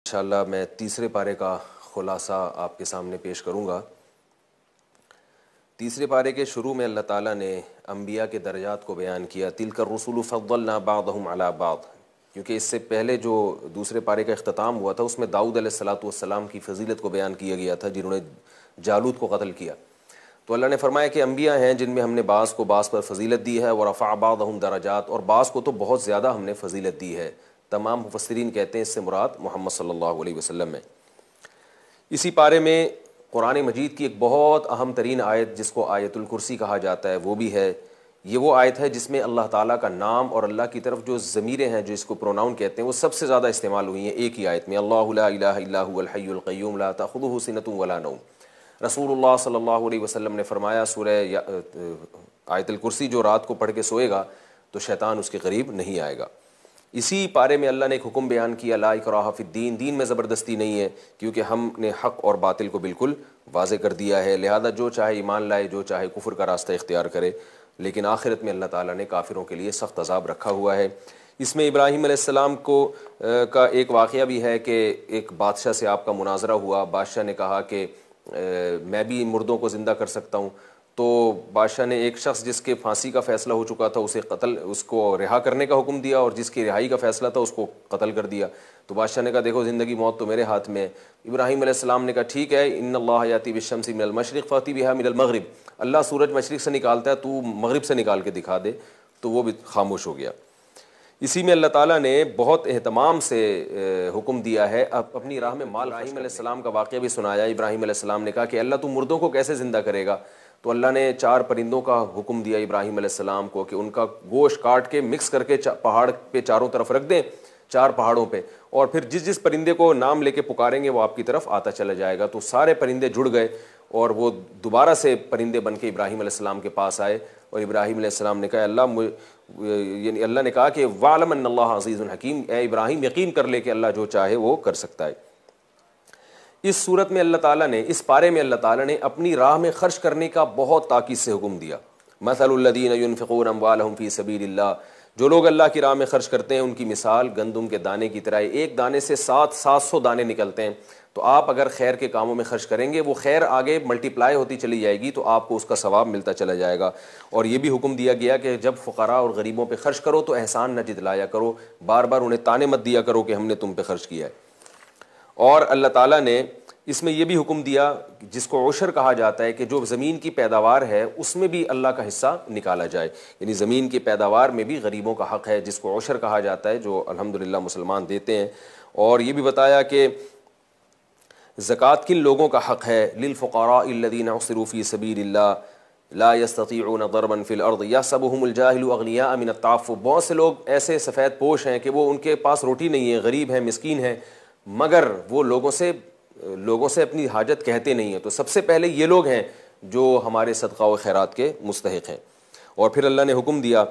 انشاءاللہ میں تیسرے پارے کا خلاصہ آپ کے سامنے پیش کروں گا۔ تیسرے پارے کے شروع میں اللہ تعالیٰ نے انبیاء کے درجات کو بیان کیا، تلک الرسل فضلنا بعضهم علی بعض، کیونکہ اس سے پہلے جو دوسرے پارے کا اختتام ہوا تھا اس میں داؤد علیہ السلام کی فضیلت کو بیان کیا گیا تھا جنہوں نے جالوت کو قتل کیا۔ تو اللہ نے فرمایا کہ انبیاء ہیں جن میں ہم نے بعض کو بعض پر فضیلت دی ہے، ورفع بعضهم درجات، اور بعض کو تو بہت زیادہ ہم نے فضیلت دی ہے۔ تمام مفسرین کہتے ہیں اس سے مراد محمد صلی اللہ علیہ وسلم ہے۔ اسی پارے میں قرآن مجید کی ایک بہت اہم ترین آیت جس کو آیت الکرسی کہا جاتا ہے وہ بھی ہے۔ یہ وہ آیت ہے جس میں اللہ تعالیٰ کا نام اور اللہ کی طرف جو ضمیریں ہیں جو اس کو پروناؤن کہتے ہیں وہ سب سے زیادہ استعمال ہوئی ہیں ایک ہی آیت میں، اللہ لا الہ الا هو الحی القیوم لا تأخذہ سنۃ ولا نوم۔ رسول اللہ صلی اللہ علیہ وسلم نے فرمایا سورہ آیت الکرسی جو رات کو پڑھ کے سوئے گا تو شیطان اس کے قریب نہیں آئے گا۔ اسی پارے میں اللہ نے ایک حکم بیان کیا، لا اکراہ فی الدین، دین میں زبردستی نہیں ہے، کیونکہ ہم نے حق اور باطل کو بالکل واضح کر دیا ہے، لہذا جو چاہے ایمان لائے، جو چاہے کفر کا راستہ اختیار کرے، لیکن آخرت میں اللہ تعالیٰ نے کافروں کے لیے سخت عذاب رکھا ہوا ہے۔ اس میں ابراہیم علیہ السلام کا ایک واقعہ بھی ہے کہ ایک بادشاہ سے آپ کا مناظرہ ہوا، بادشاہ نے کہا کہ میں بھی مردوں کو زندہ کر سکتا ہوں، تو بادشاہ نے ایک شخص جس کے پھانسی کا فیصلہ ہو چکا تھا اس کو رہا کرنے کا حکم دیا، اور جس کی رہائی کا فیصلہ تھا اس کو قتل کر دیا۔ تو بادشاہ نے کہا دیکھو زندگی موت تو میرے ہاتھ میں ہے۔ ابراہیم علیہ السلام نے کہا ٹھیک ہے، ان اللہ یاتی بالشمس من المشرق فاتی بہا من المغرب، اللہ سورج مشرق سے نکالتا ہے تو مغرب سے نکال کے دکھا دے، تو وہ بھی خاموش ہو گیا۔ اسی میں اللہ تعالیٰ نے بہت اہتمام سے حکم دیا ہے، اپنی راہ میں مال۔ ابراہیم علیہ السلام کا واقعہ بھی سنایا، ابراہیم علیہ السلام نے کہا کہ اللہ تو مردوں کو کیسے زندہ کرے گا؟ تو اللہ نے 4 پرندوں کا حکم دیا ابراہیم علیہ السلام کو کہ ان کا گوشت کاٹ کے مکس کر کے پہاڑ پہ چاروں طرف رکھ دیں، 4 پہاڑوں پہ، اور پھر جس پرندے کو نام لے کے پکاریں گے وہ آپ کی طرف آتا چلا جائے گا۔ تو سارے پرندے جڑ گئے اور وہ دوبارہ سے پرندے بن کے ابراہیم علیہ السلام کے پاس آئے، اور ابراہیم علیہ السلام نے کہا یعنی اللہ نے کہا کہ وَاعْلَمْ أَنَّ اللَّهَ عَزِيزٌ حَكِيمٌ، اے ابراہیم یقین کر لے کہ اللہ جو چاہے وہ کر سکتا ہے۔ اس صورت میں اللہ تعالیٰ نے، اس پارے میں اللہ تعالیٰ نے اپنی راہ میں خرچ کرنے کا بہت تاکید سے حکم دیا۔ مثل الذین ينفقون اموالهم فی سبیل اللہ، جو لوگ اللہ کی راہ میں خرچ کرتے ہیں ان کی مثال گندم کے دانے کی طرح ہے، ایک دانے سے 700 دانے نکلتے ہیں۔ تو آپ اگر خیر کے کاموں میں خرچ کریں گے وہ خیر آگے ملٹیپلائی ہوتی چلی جائے گی، تو آپ کو اس کا ثواب ملتا چلا جائے گا۔ اور یہ بھی حکم دیا گیا کہ جب فقراء اور غریبوں پہ خرچ کرو تو احسان نہ جتلایا کرو، بار بار انہیں تانے مت دیا کرو کہ ہم نے تم پہ خرچ کیا ہے۔ اور اللہ تعالیٰ نے اس میں یہ بھی حکم دیا جس کو عشر کہا جاتا ہے کہ جو زمین کی پیداوار ہے اس میں بھی اللہ کا حصہ نکالا جائے، یعنی زمین کی پیداوار میں بھی غریبوں کا حق ہے جس کو عشر کہا جاتا ہے، جو الحمدللہ مسلمان دیتے ہیں۔ اور یہ بھی بتایا کہ زکوٰۃ کن لوگوں کا حق ہے، للفقراء الذین احصروا فی سبیل اللہ لا یستطیعون ضربا فی الارض یحسبهم الجاہل اغنیاء من التعفف، بہت سے لوگ ایسے سفید پوش ہیں کہ وہ ان کے پاس روٹی نہیں ہے، غریب ہیں، مسکین ہیں، مگر وہ لوگوں سے اپنی حاجت کہتے نہیں ہیں۔ تو سب سے پہلے یہ لوگ ہیں جو ہمارے صدقہ و خیرات کے مستحق ہیں۔ اور پھر اللہ نے حکم دیا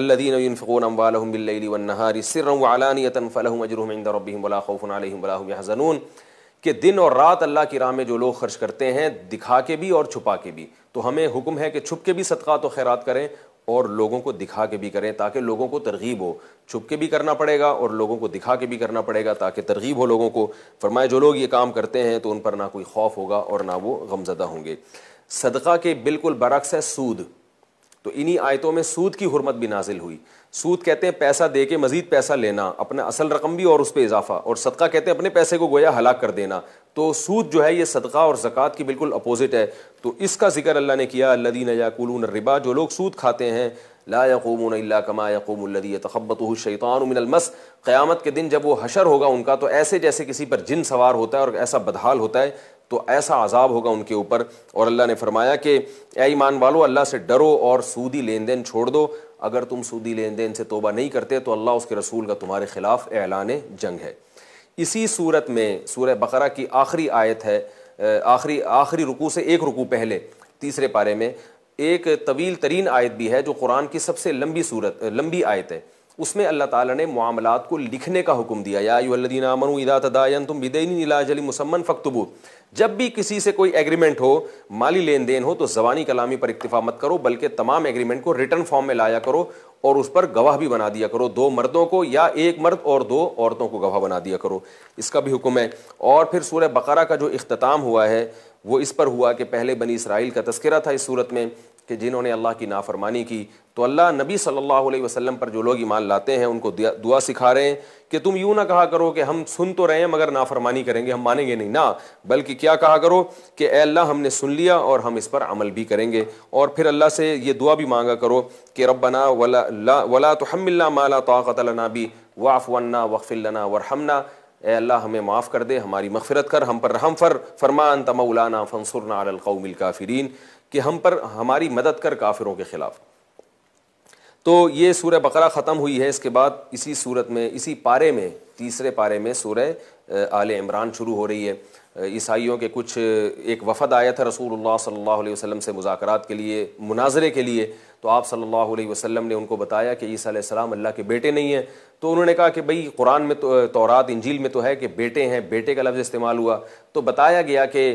الذین ينفقون اموالهم باللیل والنہار سرا وعلانیۃ فلہم اجرہم عند ربہم ولا خوف علیہم ولا هم یحزنون، کہ دن اور رات اللہ کی راہ میں جو لوگ خرچ کرتے ہیں دکھا کے بھی اور چھپا کے بھی، تو ہمیں حکم ہے کہ چھپ کے بھی صدقات و خیرات کریں اور لوگوں کو دکھا کے بھی کریں تاکہ لوگوں کو ترغیب ہو۔ چھپ کے بھی کرنا پڑے گا اور لوگوں کو دکھا کے بھی کرنا پڑے گا تاکہ ترغیب ہو لوگوں کو۔ فرمایا جو لوگ یہ کام کرتے ہیں تو ان پر نہ کوئی خوف ہوگا اور نہ وہ غمزدہ ہوں گے۔ صدقہ کے بالکل برعکس ہے سود، تو انہی آیتوں میں سود کی حرمت بھی نازل ہوئی۔ سود کہتے ہیں پیسہ دے کے مزید پیسہ لینا، اپنا اصل رقم بھی اور اس پہ اضافہ، اور صدقہ کہتے ہیں اپنے پیسے کو گویا ہلاک کر دینا۔ تو سود جو ہے یہ صدقہ اور زکوٰۃ کی بالکل اپوزٹ ہے، تو اس کا ذکر اللہ نے کیا الذین یاکلون الربا، جو لوگ سود کھاتے ہیں، لا یقومون الا کما یقوم الذی یتخبطہ الشیطان من المس، قیامت کے دن جب وہ حشر ہوگا ان کا تو ایسے جیسے کسی پر جن سوار ہوتا ہے اور ایسا بدحال ہوتا ہے، تو ایسا عذاب ہوگا ان کے اوپر۔ اور اللہ نے فرمایا کہ اے ایمان والو اللہ سے ڈرو اور سودی لین دین چھوڑ دو، اگر تم سودی لین دین سے توبہ نہیں کرتے تو اللہ اس کے رسول کا تمہارے خلاف اعلان جنگ ہے۔ اسی صورت میں سورہ بقرہ کی آخری آیت ہے، آخری رکوع سے ایک رکوع پہلے تیسرے پارے میں ایک طویل ترین آیت بھی ہے جو قرآن کی سب سے لمبی آیت ہے۔ اس میں اللہ تعالیٰ نے معاملات کو لکھنے کا حکم دیا، یا ایھا الذین آمنوا اذا تداینتم بدین الی اجل مسمى فاکتبوہ، جب بھی کسی سے کوئی ایگریمنٹ ہو، مالی لین دین ہو، تو زبانی کلامی پر اکتفا مت کرو بلکہ تمام ایگریمنٹ کو ریٹن فارم میں لایا کرو اور اس پر گواہ بھی بنا دیا کرو، 2 مردوں کو یا 1 مرد اور 2 عورتوں کو گواہ بنا دیا کرو، اس کا بھی حکم ہے۔ اور پھر سورہ بقرہ کا جو اختتام ہوا ہے وہ اس پر ہوا کہ پہلے بنی اسرائیل کا تذکرہ تھا اس صورت میں کہ جنہوں نے اللہ کی نافرمانی کی، تو اللہ نبی صلی اللہ علیہ وسلم پر جو لوگ ایمان لاتے ہیں ان کو دعا سکھا رہے ہیں کہ تم یوں نہ کہا کرو کہ ہم سن تو رہے ہیں مگر نافرمانی کریں گے، ہم مانیں گے نہیں، نہ بلکہ کیا کہا کرو کہ اے اللہ ہم نے سن لیا اور ہم اس پر عمل بھی کریں گے۔ اور پھر اللہ سے یہ دعا بھی مانگا کرو کہ ربنا ولا تحملنا ما لا طاقت لنا به واعف عنا واغفر لنا وارحمنا، اے اللہ ہمیں معاف کر دے، ہماری مغفرت کر، ہم پر رحم فرما، انت مولانا فانصرنا علی القوم الکافرین، کہ ہم پر ہماری مدد کر کافروں کے خلاف۔ تو یہ سورہ بقرہ ختم ہوئی ہے۔ اس کے بعد اسی صورت میں اسی پارے میں تیسرے پارے میں سورہ آل عمران شروع ہو رہی ہے۔ عیسائیوں کے کچھ ایک وفد آیا تھا رسول اللہ صلی اللہ علیہ وسلم سے مذاکرات کے لیے، مناظرے کے لیے، تو آپ صلی اللہ علیہ وسلم نے ان کو بتایا کہ عیسیٰ علیہ السلام اللہ کے بیٹے نہیں ہیں۔ تو انہوں نے کہا کہ بھئی قرآن میں تو تورات انجیل میں تو ہے کہ بیٹے ہیں، بیٹے کا لفظ استعمال ہوا، تو بتایا گیا کہ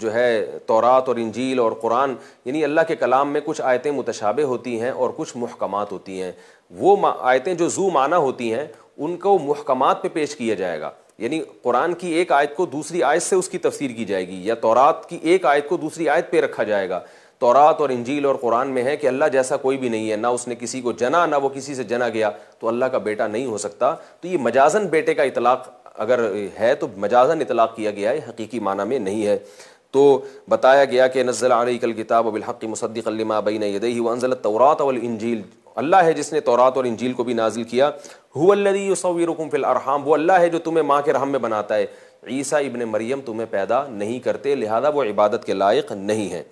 جو ہے تورات اور انجیل اور قرآن یعنی اللہ کے کلام میں کچھ آیتیں متشابہ ہوتی ہیں اور کچھ محکمات ہوتی ہیں۔ وہ آیتیں جو ذو معنی ہوتی ہیں ان کو محکمات پہ پیش کیا جائے گا، یعنی قرآن کی ایک آیت کو دوسری آیت سے اس کی تفسیر کی جائے گی، یا تورات کی ایک آیت کو دوسری آیت پہ رکھا جائے گا۔ تورات اور انجیل اور قرآن میں ہے کہ اللہ جیسا کوئی بھی نہیں ہے، نہ اس نے کسی کو جنا نہ وہ کسی سے جنا گیا، تو اللہ کا بیٹا نہیں ہو سکتا۔ تو یہ مجازن بیٹے کا اطلاق اگر ہے تو مجازن اطلاق کیا گیا ہے، حقیقی معنی میں نہیں ہے۔ تو بتایا گیا کہ نزل علیک الکتاب بالحق مصدقا لما بین یدیہ وانزل التوراۃ والانجیل، اللہ ہے جس نے تورات اور انجیل کو بھی نازل کیا۔ هو الذی یصورکم فی الارحام، وہ اللہ ہے جو تمہیں ماں کے رحم میں بناتا ہے۔ عیسیٰ ابن مریم تمہیں پیدا نہیں کرتے، لہذا وہ عبادت کے لائق نہیں ہیں۔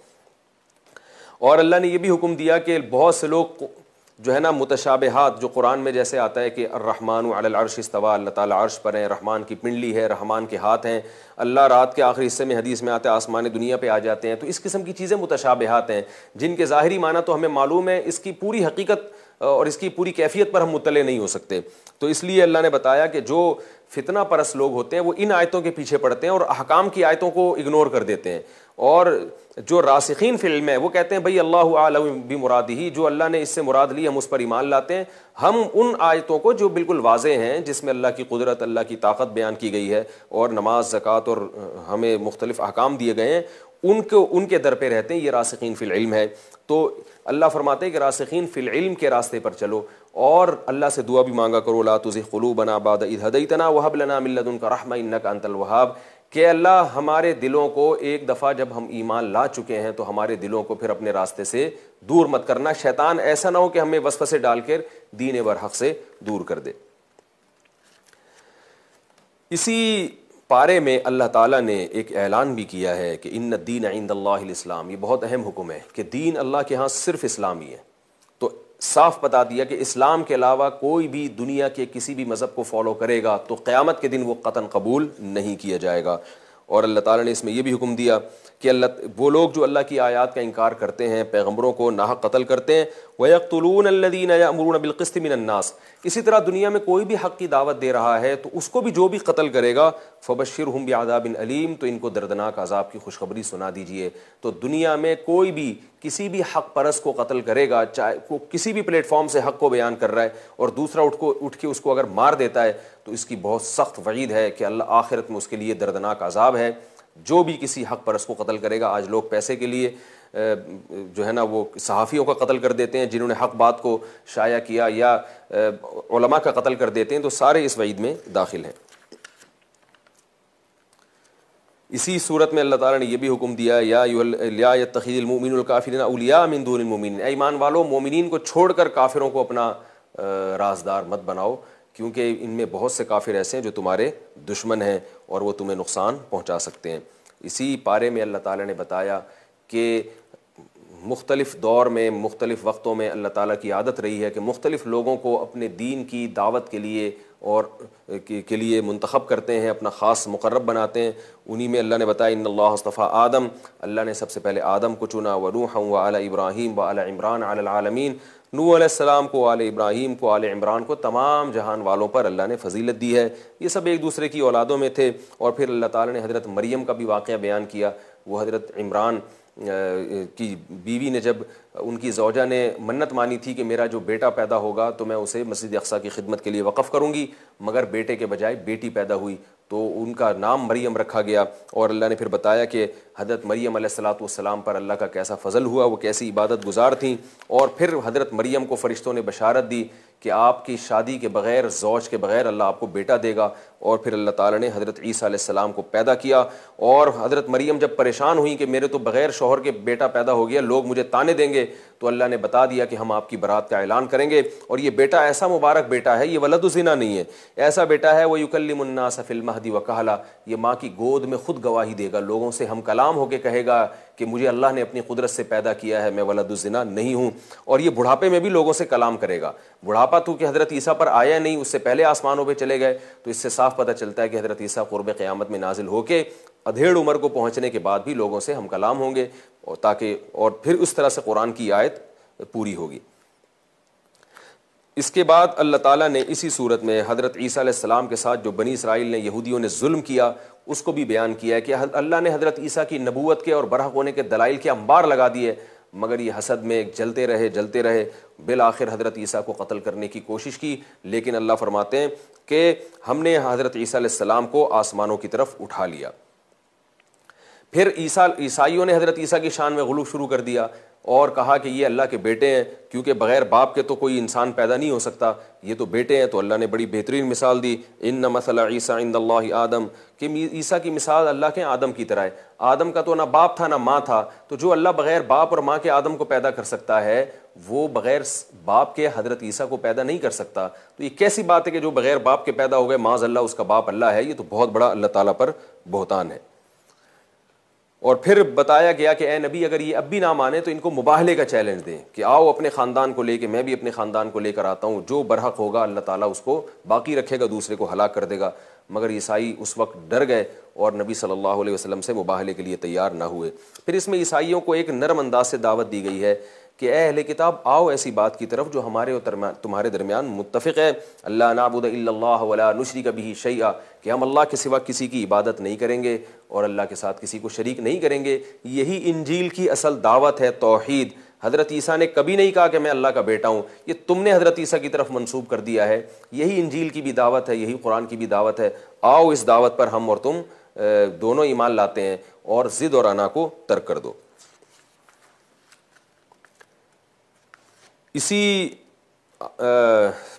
اور اللہ نے یہ بھی حکم دیا کہ بہت سے لوگ جو ہے نا متشابہات جو قرآن میں جیسے آتا ہے کہ الرحمن علی العرش استویٰ، اللہ تعالیٰ عرش پر ہیں، رحمان کی پنڈلی ہے، رحمان کے ہاتھ ہیں، اللہ رات کے آخری حصے میں حدیث میں آتا ہے آسمان دنیا پہ آ جاتے ہیں۔ تو اس قسم کی چیزیں متشابہات ہیں جن کے ظاہری معنی تو ہمیں معلوم ہے، اس کی پوری حقیقت اور اس کی پوری کیفیت پر ہم مطلع نہیں ہو سکتے۔ تو اس لیے اللہ نے بتایا کہ جو فتنہ پرست لوگ ہوتے ہیں وہ ان آیتوں کے پیچھے پڑتے ہیں اور احکام کی آیتوں کو اگنور کر دیتے ہیں، اور جو راسخین فی العلم ہے وہ کہتے ہیں بھئی اللہ اعلم بمرادہ، جو اللہ نے اس سے مراد لی ہم اس پر ایمان لاتے ہیں۔ ہم ان آیتوں کو جو بالکل واضح ہیں جس میں اللہ کی قدرت، اللہ کی طاقت بیان کی گئی ہے اور نماز، زکوٰۃ اور ہمیں مختلف احکام دیے گئے ہیں، ان کے در پہ رہتے ہیں، یہ راسخین فی العلم ہے۔ تو اللہ فرماتے ہیں کہ راسخین فی العلم کے راستے پر چلو، اور اللہ سے دعا بھی مانگا کرو لا تزغ قلوبنا بعد اذ ہدیتنا وہب لنا من لدنک رحمۃ انک انت الوہاب، کہ اللہ ہمارے دلوں کو ایک دفعہ جب ہم ایمان لا چکے ہیں تو ہمارے دلوں کو پھر اپنے راستے سے دور مت کرنا، شیطان ایسا نہ ہو کہ ہمیں وسوسے ڈال کر دین برحق سے دور کر دے۔ اسی پارے میں اللہ تعالیٰ نے ایک اعلان بھی کیا ہے کہ ان الدین عند اللہ الاسلام، یہ بہت اہم حکم ہے کہ دین اللہ کے ہاں صرف اسلام ہی ہے۔ تو صاف بتا دیا کہ اسلام کے علاوہ کوئی بھی دنیا کے کسی بھی مذہب کو فالو کرے گا تو قیامت کے دن وہ قطعاً قبول نہیں کیا جائے گا۔ اور اللہ تعالیٰ نے اس میں یہ بھی حکم دیا کہ وہ لوگ جو اللہ کی آیات کا انکار کرتے ہیں، پیغمبروں کو ناحق قتل کرتے ہیں، وَيَقْتُلُونَ الَّذِينَ يَأْمُرُونَ بِالْقِسْطِ مِنَ النَّاسِ، اسی طرح دنیا میں کوئی بھی حق کی دعوت دے رہا ہے تو اس کو بھی جو بھی قتل کرے گا فَبَشِّرْهُمْ بِعَذَابٍ أَلِيمٍ، تو ان کو دردناک عذاب کی خوشخبری سنا دیجئے۔ تو دنیا میں کوئی بھی کسی بھی حق پرست کو قتل کرے گا، چاہے وہ کسی بھی پلیٹ فارم سے حق کو بیان کر رہا ہے، اور دوسرا اٹھ کے اس کو اگر مار دیتا ہے تو اس کی بہت سخت وعید ہے کہ اللہ آخرت میں اس کے لیے دردناک عذاب ہے۔ جو بھی کسی حق پرست کو قتل کرے گا، آج لوگ پیسے کے لیے جو ہے نا وہ صحافیوں کا قتل کر دیتے ہیں جنہوں نے حق بات کو شائع کیا، یا علماء کا قتل کر دیتے ہیں، تو سارے اس وعید میں داخل ہیں۔ اسی صورت میں اللہ تعالیٰ نے یہ بھی حکم دیا یا لا يتخذ المؤمنون الکافرین اولیاء من دون المؤمنین، اے ایمان والو مومنین کو چھوڑ کر کافروں کو اپنا رازدار مت بناؤ، کیونکہ ان میں بہت سے کافر ایسے ہیں جو تمہارے دشمن ہیں اور وہ تمہیں نقصان پہنچا سکتے ہیں۔ اسی پارے میں اللہ تعالیٰ نے بتایا کہ مختلف دور میں، مختلف وقتوں میں اللہ تعالیٰ کی عادت رہی ہے کہ مختلف لوگوں کو اپنے دین کی دعوت کے لیے اور کے لیے منتخب کرتے ہیں، اپنا خاص مقرب بناتے ہیں۔ انہی میں اللہ نے بتایا ان اللہ اصطفیٰ آدم، اللہ نے سب سے پہلے آدم کو چنا، ونوحا وآل ابراہیم وآل عمران علی العالمین، نوح علیہ السلام کو، آل ابراہیم کو، آل عمران کو، تمام جہان والوں پر اللہ نے فضیلت دی ہے۔ یہ سب ایک دوسرے کی اولادوں میں تھے۔ اور پھر اللہ تعالیٰ نے حضرت مریم کا بھی واقعہ بیان کیا۔ وہ حضرت عمران کی بیوی نے جب ان کی زوجہ نے منت مانی تھی کہ میرا جو بیٹا پیدا ہوگا تو میں اسے مسجد اقصیٰ کی خدمت کے لیے وقف کروں گی، مگر بیٹے کے بجائے بیٹی پیدا ہوئی تو ان کا نام مریم رکھا گیا۔ اور اللہ نے پھر بتایا کہ حضرت مریم علیہ السلام پر اللہ کا کیسا فضل ہوا، وہ کیسی عبادت گزار تھیں۔ اور پھر حضرت مریم کو فرشتوں نے بشارت دی کہ آپ کی شادی کے بغیر، زوج کے بغیر اللہ آپ کو بیٹا دے گا۔ اور پھر اللہ تعالیٰ نے حضرت عیسیٰ علیہ السلام کو پیدا کیا۔ اور حضرت مریم جب پریشان ہوئیں کہ میرے تو بغیر شوہر کے بیٹا پیدا ہو گیا، لوگ مجھے طانے دیں گے، تو اللہ نے بتا دیا کہ ہم آپ کی برات کا اعلان کریں گے، اور یہ بیٹا ایسا مبارک بیٹا ہے، یہ ولد الزنا نہیں ہے، ایسا بیٹا ہے وہ یکلم الناس فی المہد وکہلا، یہ ماں کی گود میں خود گواہی دے گا، لوگوں سے ہم کلام ہو کے کہے گا کہ مجھے اللہ نے اپنی قدرت سے پیدا کیا ہے، میں ولد الزنا نہیں ہوں۔ اور یہ بڑھاپے میں بھی لوگوں سے کلام کرے گا۔ بڑھاپا تو کہ حضرت عیسیٰ پر آیا نہیں، اس سے پہلے آسمانوں پہ چلے گئے، تو اس سے صاف پتہ چلتا ہے کہ حضرت عیسیٰ قرب قیامت میں نازل ہو کے ادھیڑ عمر کو پہنچنے کے بعد بھی لوگوں سے ہم کلام ہوں گے، اور تاکہ اور پھر اس طرح سے قرآن کی آیت پوری ہوگی۔ اس کے بعد اللہ تعالیٰ نے اسی صورت میں حضرت عیسیٰ علیہ السلام کے ساتھ جو بنی اسرائیل نے، یہودیوں نے ظلم کیا، اس کو بھی بیان کیا ہے کہ اللہ نے حضرت عیسیٰ کی نبوت کے اور برحق ہونے کے دلائل کے انبار لگا دیے، مگر یہ حسد میں جلتے رہے، بالآخر حضرت عیسیٰ کو قتل کرنے کی کوشش کی، لیکن اللہ فرماتے ہیں کہ ہم نے حضرت عیسیٰ علیہ السلام کو آسمانوں کی طرف اٹھا لیا۔ پھر عیسائیوں نے حضرت عیسیٰ کی شان میں غلو شروع کر دیا اور کہا کہ یہ اللہ کے بیٹے ہیں، کیونکہ بغیر باپ کے تو کوئی انسان پیدا نہیں ہو سکتا، یہ تو بیٹے ہیں۔ تو اللہ نے بڑی بہترین مثال دی، ان مثل عیسیٰ عند اللہ آدم، کہ عیسیٰ کی مثال اللہ کے آدم کی طرح ہے۔ آدم کا تو نہ باپ تھا نہ ماں تھا، تو جو اللہ بغیر باپ اور ماں کے آدم کو پیدا کر سکتا ہے، وہ بغیر باپ کے حضرت عیسیٰ کو پیدا نہیں کر سکتا۔ تو یہ کیسی بات ہے کہ جو بغیر باپ کے پیدا ہو گئے، معاذ اللہ اس کا باپ اللہ ہے؟ یہ تو بہت بڑا اللہ تعالیٰ پر بہتان ہے۔ اور پھر بتایا گیا کہ اے نبی، اگر یہ اب بھی نہ مانے تو ان کو مباہلے کا چیلنج دیں کہ آؤ اپنے خاندان کو لے کے، میں بھی اپنے خاندان کو لے کر آتا ہوں، جو برحق ہوگا اللہ تعالیٰ اس کو باقی رکھے گا، دوسرے کو ہلاک کر دے گا۔ مگر عیسائی اس وقت ڈر گئے اور نبی صلی اللہ علیہ وسلم سے مباہلے کے لیے تیار نہ ہوئے۔ پھر اس میں عیسائیوں کو ایک نرم انداز سے دعوت دی گئی ہے کہ اے اہل کتاب، آؤ ایسی بات کی طرف جو ہمارے اور تمہارے درمیان متفق ہے، اللہ نعبد الا اللہ ولا نشرک بہ شیئا، کہ ہم اللہ کے سوا کسی کی عبادت نہیں کریں گے اور اللہ کے ساتھ کسی کو شریک نہیں کریں گے۔ یہی انجیل کی اصل دعوت ہے، توحید۔ حضرت عیسیٰ نے کبھی نہیں کہا کہ میں اللہ کا بیٹا ہوں، یہ تم نے حضرت عیسیٰ کی طرف منسوب کر دیا ہے۔ یہی انجیل کی بھی دعوت ہے، یہی قرآن کی بھی دعوت ہے۔ آؤ اس دعوت پر ہم اور تم دونوں ایمان لاتے ہیں، اور ضد اور انا کو ترک کر دو۔ اسی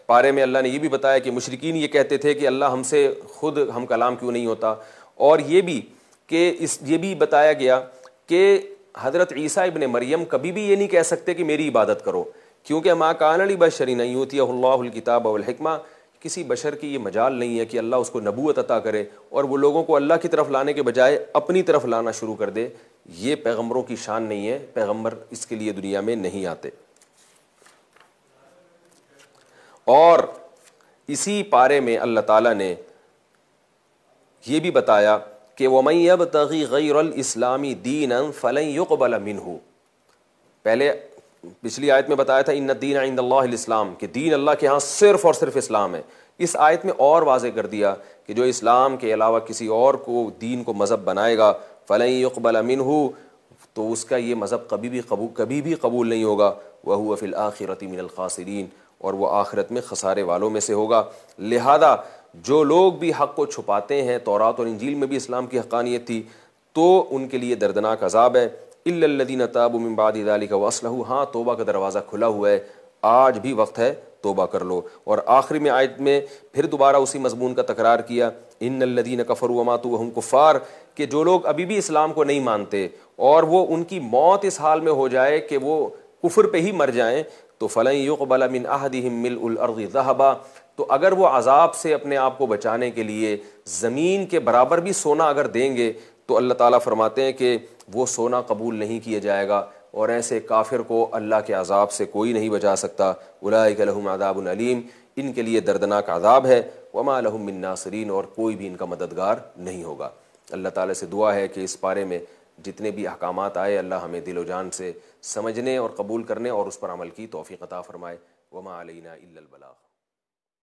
پارے میں اللہ نے یہ بھی بتایا کہ مشرکین یہ کہتے تھے کہ اللہ ہم سے خود ہم کلام کیوں نہیں ہوتا، اور یہ بھی بتایا گیا کہ حضرت عیسیٰ ابن مریم کبھی بھی یہ نہیں کہہ سکتے کہ میری عبادت کرو، کیونکہ ما کان لبشر ان یؤتیہ اللہ الکتاب والحکمہ، کسی بشر کی یہ مجال نہیں ہے کہ اللہ اس کو نبوت عطا کرے اور وہ لوگوں کو اللہ کی طرف لانے کے بجائے اپنی طرف لانا شروع کر دے۔ یہ پیغمبروں کی شان نہیں ہے، پیغمبر اس کے لیے دنیا میں نہیں آتے۔ اور اسی پارے میں اللہ تعالیٰ نے یہ بھی بتایا کہ وَمَن يَبْتَغِ غَيْرَ الْإِسْلَامِ دِينًا فَلَن يُقْبَلَ مِنْهُ، پہلے پچھلی آیت میں بتایا تھا ان الدین عند اللہ الاسلام، کہ دین اللہ کے ہاں صرف اور صرف اسلام ہے۔ اس آیت میں اور واضح کر دیا کہ جو اسلام کے علاوہ کسی اور کو دین کو مذہب بنائے گا، فَلَن يُقْبَلَ مِنْهُ، تو اس کا یہ مذہب کبھی بھی قبول نہیں ہوگا، وَهُوَ فِي الْآخِرَةِ مِنَ الْخَاسِرِينَ، اور وہ آخرت میں خسارے والوں میں سے ہوگا۔ لہذا جو لوگ بھی حق کو چھپاتے ہیں، تورات اور انجیل میں بھی اسلام کی حقانیت تھی، تو ان کے لیے دردناک عذاب ہے۔ الا الذین تابوا من بعد ذلک واصلحوا، ہاں توبہ کا دروازہ کھلا ہوا ہے، آج بھی وقت ہے، توبہ کر لو۔ اور آخری میں آیت میں پھر دوبارہ اسی مضمون کا تکرار کیا، ان الذین کفروا وماتوا وهم کفار، کہ جو لوگ ابھی بھی اسلام کو نہیں مانتے اور وہ ان کی موت اس حال میں ہو جائے کہ وہ کفر پہ ہی مر جائیں، تو فلن يقبل من احدهم ملء الارض ذهبا، تو اگر وہ عذاب سے اپنے آپ کو بچانے کے لیے زمین کے برابر بھی سونا اگر دیں گے، تو اللہ تعالیٰ فرماتے ہیں کہ وہ سونا قبول نہیں کیا جائے گا، اور ایسے کافر کو اللہ کے عذاب سے کوئی نہیں بچا سکتا۔ اولئک لہم عذاب علیم، ان کے لیے دردناک عذاب ہے، وما لہم من ناصرین، اور کوئی بھی ان کا مددگار نہیں ہوگا۔ اللہ تعالیٰ سے دعا ہے کہ اس بارے میں جتنے بھی احکامات آئے، اللہ ہمیں دل و جان سے سمجھنے اور قبول کرنے اور اس پر عمل کی توفیق عطا فرمائے۔ وما علینا الا البلاغ۔